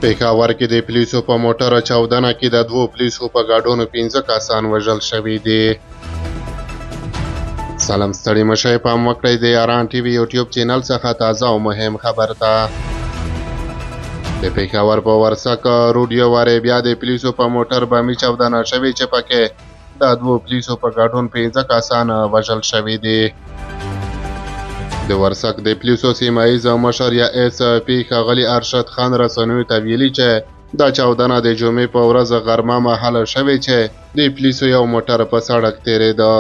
پېښور کې د پولیسو په موټر چاودنه کې د 2 پولیسو په ګډون 15 کسان وژل شوي دي. سلام ستړي مشئ، پام وکړئ د یاران ټي وي یوټیوب چینل څخه تازه او مهم خبر ته. د پېښور په ورسک روډ یو وارې بیا د پولیسو په موټر بمي چاودنه شوې چې پکې د 2 پولیسو په ګډون 15 کسان وژل شوي دي. د ورسک د پولیسو سیمایي مشر یا اس پی ښاغلي ارشد خان رسنیو ته ویلي چې دا چاودنه د جمعې په ورځ غرمه مهاله شوې چې د پولیسو یو موټر په سړک تېرېده.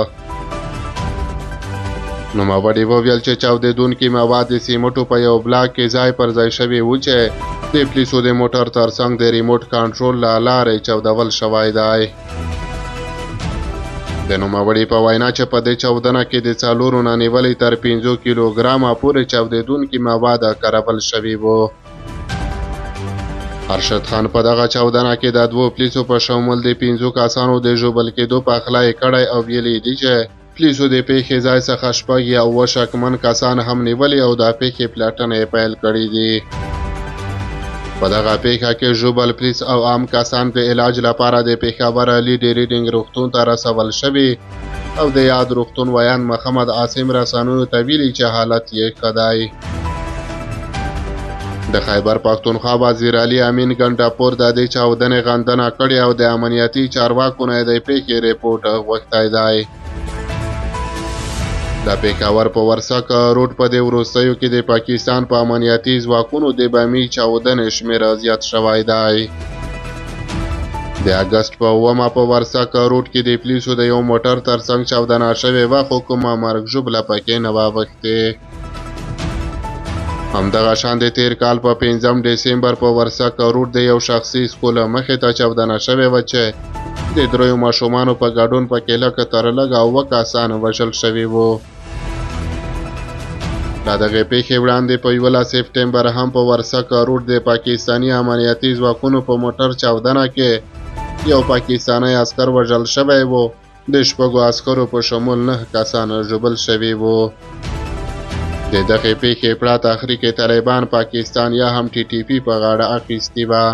نوموړي وویل چې چاودېدونکي مواد د سیمټو په یو بلاک کې ځای پر ځای شوي وو چې د پولیسو د موټر ترڅنګ د ریموټ کنټرول له لارې چاودول شوی دی. د نوموړي په وینا چې په دې چاودنه کې د 4 نه نیولې تر 15 کیلوګرامه پورې چاودېدونکي مواد کارول شوي وو. ارشد خان په دغه چاودنه کې د 2 پولیسو په شمول د 15 کسانو د ژوبل کېدو پخلی کړی او ویلي دي چې پولیسو د پیښې ځای څخه 6 یا 7 شکمن کسان هم نیولي او د پیښې پلټنې پیل کړي دي. په دغه پیښه کې ژوبل پولیس او عام کسان د علاج لپاره د پېښور لیډي ریډینګ روغتون ته رسول شوي او د یاد روغتون ویان محمد عاصم رسنیو ته ویلي چې حالت یې ښه دی. د خیبر پښتونخوا وزیر علي امین ګنډاپور د دې چاودنې غندنه کړې او د امنیتي چارواکو نه د پیښې ریپورټ غوښتی دی. د پېښور په ورسک روډ په دې وروستیو کې د پاکستان په امنیتي ځواکونو د بمي چاودنې شمېر زیات شوی دی. د اګست په 9 په ورسک روډ کې د پولیسو د یو موټر ترڅنګ چاودنه شوې وه خو کومه مرګ ژوبله پکې نه وه اوښتې. همدغه شان د تیر کال په 5 ډسمبر په ورسک روډ د یو شخصي سکول مخې ته چاودنه شوې وه چې د 3 ماشومانو په ګډون پکې لږ تر لږه 7 کسان وژل شوي وو. د دغې پیښې وړاندې په 11 سپټمبر هم په ورسک روډ د پاکستاني امنیتي ځواکونو په موټر چاودنه کې یو پاکستانی عسکر وژل شوی وو. د 6 عسکرو په شمول 9 کسان ژوبل شوي وو. د دغې پیښې پرته تحریک طالبان پاکستان یا هم ټي ټي پي په غاړه اخیستې وه.